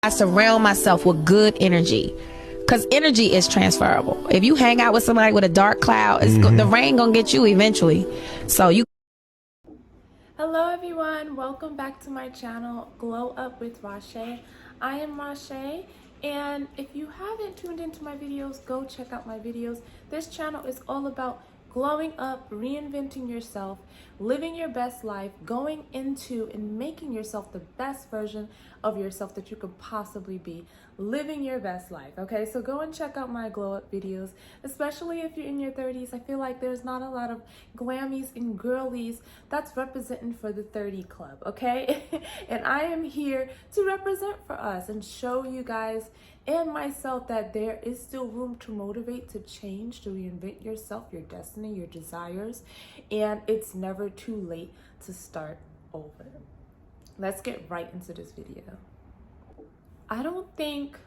I surround myself with good energy. Because energy is transferable. If you hang out with somebody with a dark cloud, the rain gonna get you eventually. So you. Hello everyone, welcome back to my channel, Glow Up with Rashe. I am Rashe, and if you haven't tuned into my videos, go check out my videos. This channel is all about glowing up, reinventing yourself, living your best life, going into and making yourself the best version of yourself that you could possibly be, living your best life. Okay, so go and check out my glow up videos, especially if you're in your 30s. I feel like there's not a lot of glammies and girlies that's representing for the 30 club, okay? And I am here to represent for us and show you guys and myself that there is still room to motivate, to change, to reinvent yourself, your destiny, your desires, and it's never too late to start over. Let's get right into this video. I don't think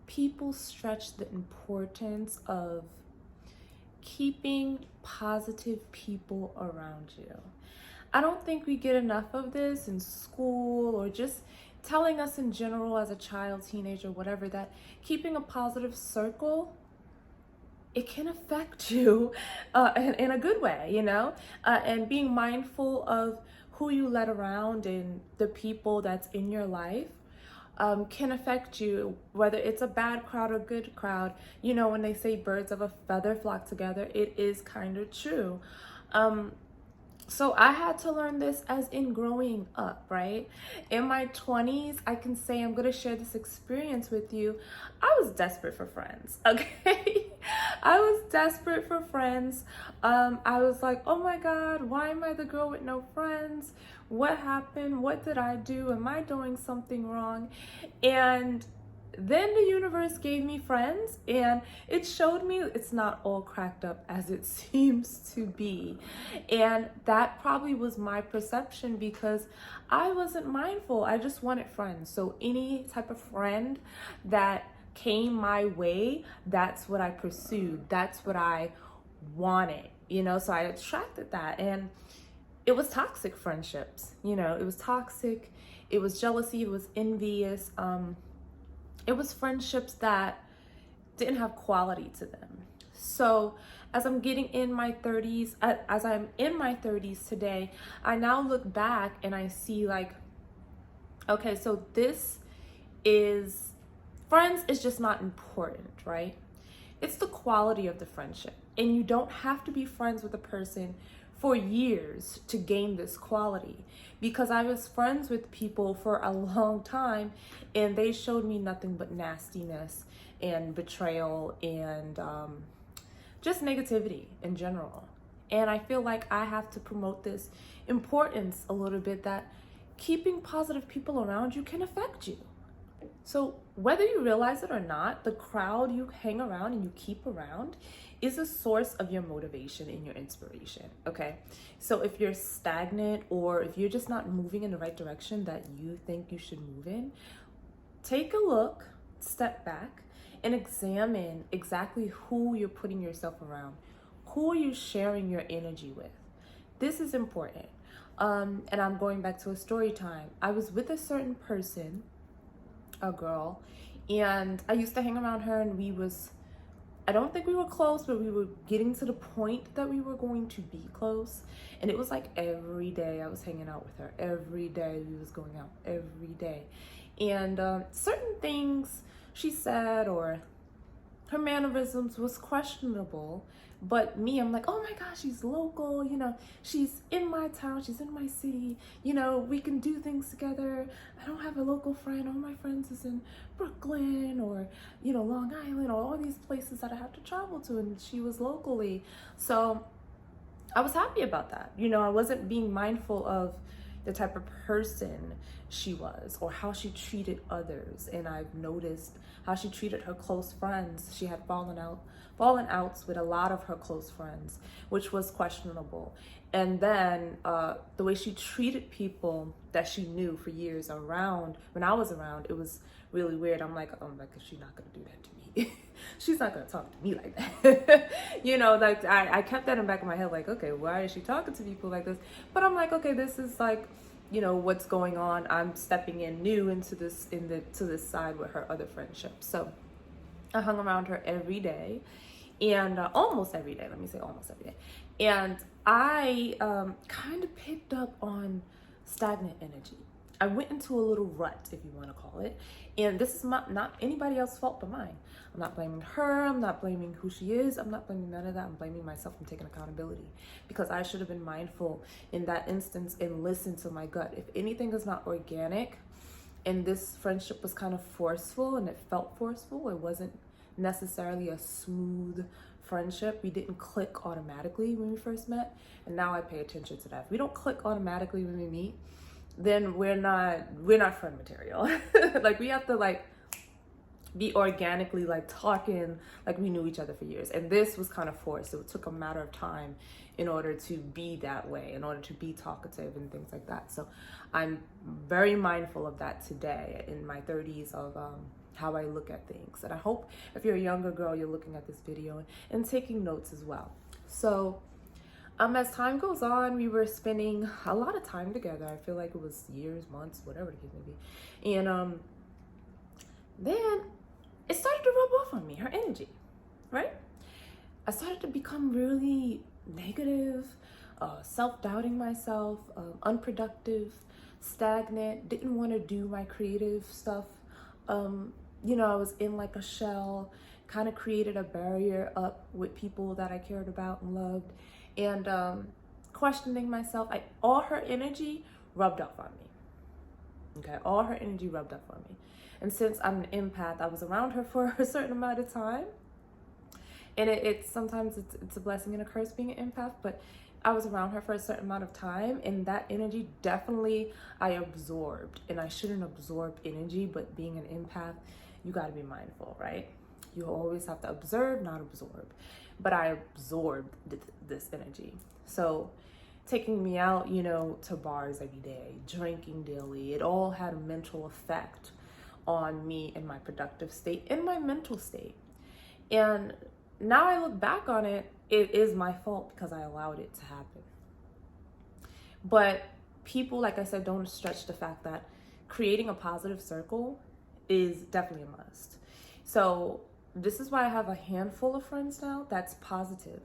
people stretch the importance of keeping positive people around you. I don't think we get enough of this in school or just telling us in general as a child, teenager, whatever, that keeping a positive circle, it can affect you in a good way, you know, and being mindful of who you let around and the people that's in your life can affect you, whether it's a bad crowd or good crowd. You know, when they say birds of a feather flock together, it is kind of true. So I had to learn this as in growing up, right? In my 20s, I can say, I'm going to share this experience with you. I was desperate for friends, okay? I was desperate for friends. I was like, oh my God, why am I the girl with no friends? What happened? What did I do? Am I doing something wrong? And then the universe gave me friends, and it showed me it's not all cracked up as it seems to be. And that probably was my perception because I wasn't mindful. I just wanted friends. So any type of friend that came my way, that's what I pursued. That's what I wanted, you know, so I attracted that. And it was toxic friendships, you know, it was toxic. It was jealousy. It was envious. It was friendships that didn't have quality to them. So as I'm getting in my 30s, as I'm in my 30s today, I now look back and I see like, okay, so friends is just not important, right? It's the quality of the friendship. And you don't have to be friends with a person for years to gain this quality, because I was friends with people for a long time and they showed me nothing but nastiness and betrayal and just negativity in general. And I feel like I have to promote this importance a little bit, that keeping positive people around you can affect you. So whether you realize it or not, the crowd you hang around and you keep around is a source of your motivation and your inspiration, okay? So if you're stagnant or if you're just not moving in the right direction that you think you should move in, take a look, step back, and examine exactly who you're putting yourself around. Who are you sharing your energy with? This is important. And I'm going back to a story time. I was with a certain person, a girl, and I used to hang around her, and I don't think we were close, but we were getting to the point that we were going to be close. And it was like every day I was hanging out with her. Every day we was going out, every day. And certain things she said or her mannerisms was questionable. But me, I'm like, oh my gosh, she's local, you know, she's in my town, she's in my city, you know, we can do things together. I don't have a local friend. All my friends is in Brooklyn or, you know, Long Island, or all these places that I have to travel to, and she was locally. So I was happy about that. You know, I wasn't being mindful of the type of person she was or how she treated others. And I've noticed how she treated her close friends. She had fallen outs with a lot of her close friends, which was questionable. And then the way she treated people that she knew for years around, when I was around, it was really weird. I'm like, oh my God, she's not gonna do that to me. She's not gonna talk to me like that. You know, like I kept that in the back of my head, like, okay, why is she talking to people like this? But I'm like, okay, this is like, you know, what's going on, I'm stepping in new into this, to this side with her other friendships. So I hung around her every day, and almost every day, let me say almost every day. And I kind of picked up on stagnant energy. I went into a little rut, if you want to call it. And this is not anybody else's fault but mine. I'm not blaming her. I'm not blaming who she is. I'm not blaming none of that. I'm blaming myself and taking accountability, because I should have been mindful in that instance and listened to my gut. If anything is not organic, and this friendship was kind of forceful and it felt forceful, it wasn't necessarily a smooth friendship. We didn't click automatically when we first met, and now I pay attention to that. If we don't click automatically when we meet, then we're not friend material. Like, we have to like be organically like talking like we knew each other for years. And this was kind of forced. It took a matter of time in order to be that way, in order to be talkative and things like that. So I'm very mindful of that today in my 30s, of how I look at things. And I hope if you're a younger girl, you're looking at this video and taking notes as well. So as time goes on, we were spending a lot of time together. I feel like it was years, months, whatever the case may be. And then it started to rub off on me, her energy, right? I started to become really negative, self-doubting myself, unproductive, stagnant, didn't want to do my creative stuff. You know, I was in like a shell, kind of created a barrier up with people that I cared about and loved, and questioning myself. All her energy rubbed off on me. Okay, all her energy rubbed off on me. And since I'm an empath, I was around her for a certain amount of time. And it's sometimes it's a blessing and a curse being an empath, but I was around her for a certain amount of time, and that energy definitely I absorbed. And I shouldn't absorb energy, but being an empath, you got to be mindful, right? You always have to observe, not absorb. But I absorbed this energy. So taking me out, you know, to bars every day, drinking daily, it all had a mental effect on me in my productive state, in my mental state. And now I look back on it, it is my fault because I allowed it to happen. But people, like I said, don't stretch the fact that creating a positive circle is definitely a must. So this is why I have a handful of friends now that's positive,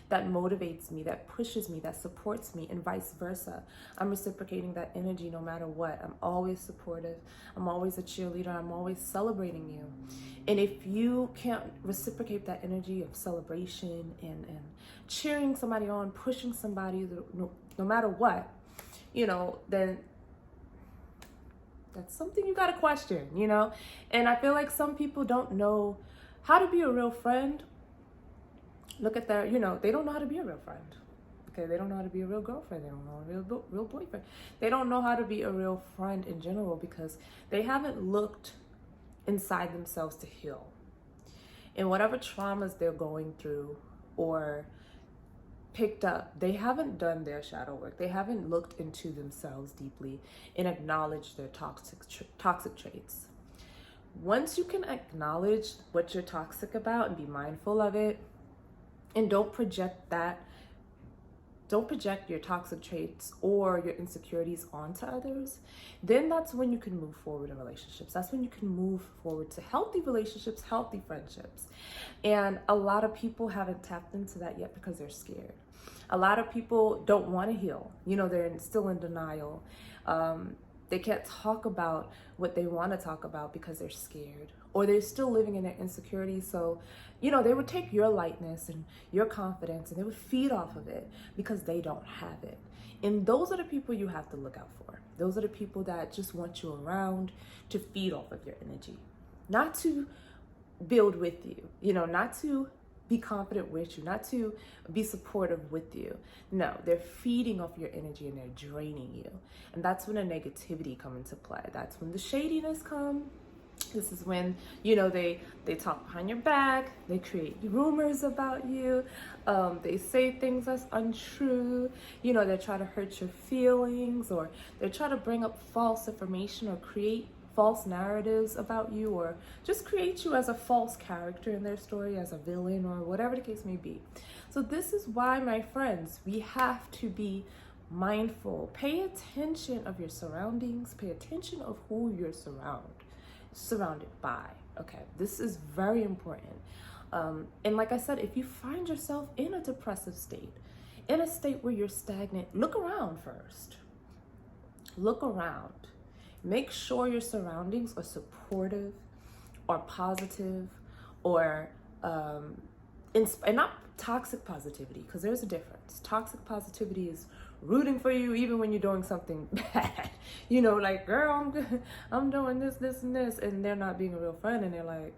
that motivates me, that pushes me, that supports me, and vice versa. I'm reciprocating that energy no matter what. I'm always supportive. I'm always a cheerleader. I'm always celebrating you. And if you can't reciprocate that energy of celebration and cheering somebody on, pushing somebody, no matter what, you know, then that's something you gotta question, you know? And I feel like some people don't know how to be a real friend. Look at their, you know, they don't know how to be a real friend. Okay, they don't know how to be a real girlfriend. They don't know a real boyfriend. They don't know how to be a real friend in general because they haven't looked inside themselves to heal. And whatever traumas they're going through or picked up, they haven't done their shadow work. They haven't looked into themselves deeply and acknowledged their toxic traits. Once you can acknowledge what you're toxic about and be mindful of it, and don't project your toxic traits or your insecurities onto others, then that's when you can move forward in relationships. That's when you can move forward to healthy relationships, healthy friendships. And a lot of people haven't tapped into that yet because they're scared. A lot of people don't want to heal. You know, they're still in denial. They can't talk about what they want to talk about because they're scared, or they're still living in their insecurities. So, you know, they would take your lightness and your confidence and they would feed off of it because they don't have it. And those are the people you have to look out for. Those are the people that just want you around to feed off of your energy, not to build with you, you know, not to be confident with you, not to be supportive with you. No, they're feeding off your energy and they're draining you. And that's when the negativity come into play. That's when the shadiness come. This is when, you know, they talk behind your back, they create rumors about you, they say things that's untrue, you know, they try to hurt your feelings, or they try to bring up false information or create false narratives about you, or just create you as a false character in their story, as a villain, or whatever the case may be. So this is why, my friends, we have to be mindful. Pay attention of your surroundings. Pay attention of who you're surrounded by. Okay, this is very important. And like I said, if you find yourself in a depressive state, in a state where you're stagnant, look around first. Look around. Make sure your surroundings are supportive or positive or and not toxic positivity, because there's a difference. Toxic positivity is rooting for you even when you're doing something bad. You know, like, girl, I'm doing this, this, and this, and they're not being a real friend, and they're like,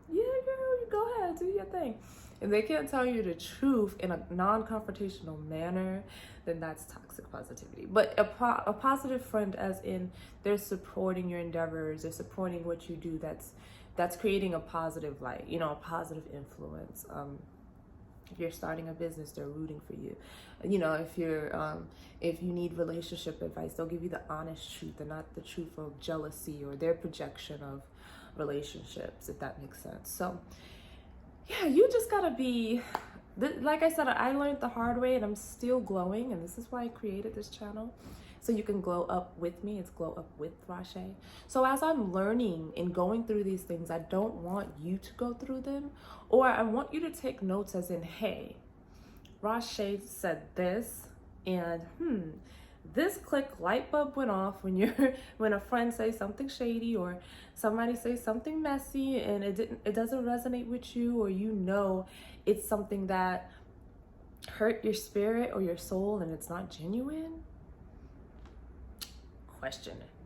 yeah, girl, you go ahead, do your thing. And they can't tell you the truth in a non-confrontational manner, then that's toxic positivity. But a positive friend, as in they're supporting your endeavors, they're supporting what you do, that's creating a positive light, you know, a positive influence. If you're starting a business, they're rooting for you. You know, if you need relationship advice, they'll give you the honest truth and not the truth of jealousy or their projection of relationships, if that makes sense. So yeah, you just gotta be, like I said, I learned the hard way, and I'm still glowing, and this is why I created this channel, so you can glow up with me. It's Glow Up with Rashe. So as I'm learning and going through these things, I don't want you to go through them, or I want you to take notes as in, hey, Rashe said this, and this light bulb went off when a friend says something shady, or somebody says something messy, and it doesn't resonate with you, or you know it's something that hurt your spirit or your soul and it's not genuine.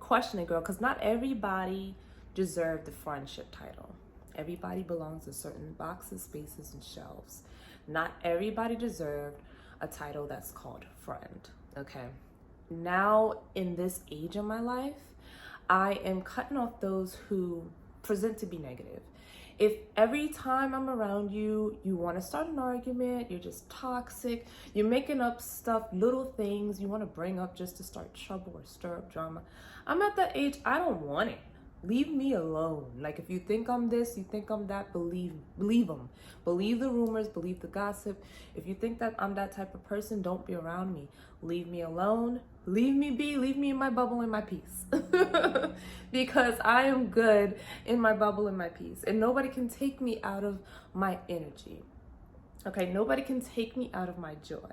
Question it, girl, because not everybody deserves the friendship title. Everybody belongs in certain boxes, spaces, and shelves. Not everybody deserved a title that's called friend. Okay, now in this age of my life, I am cutting off those who present to be negative. If every time I'm around you, you want to start an argument, you're just toxic, you're making up stuff, little things you want to bring up just to start trouble or stir up drama, I'm at that age, I don't want it. Leave me alone. Like, if you think I'm this, you think I'm that, believe them. Believe the rumors, believe the gossip. If you think that I'm that type of person, don't be around me. Leave me alone. Leave me be. Leave me in my bubble, in my peace. Because I am good in my bubble, in my peace. And nobody can take me out of my energy. Okay? Nobody can take me out of my joy.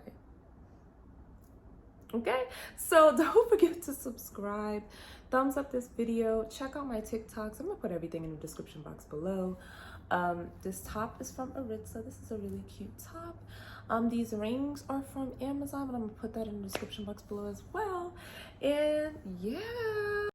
Okay, so don't forget to subscribe, thumbs up this video, check out my TikToks. I'm gonna put everything in the description box below. This top is from Aritza. This is a really cute top. These rings are from Amazon, but I'm gonna put that in the description box below as well. And yeah.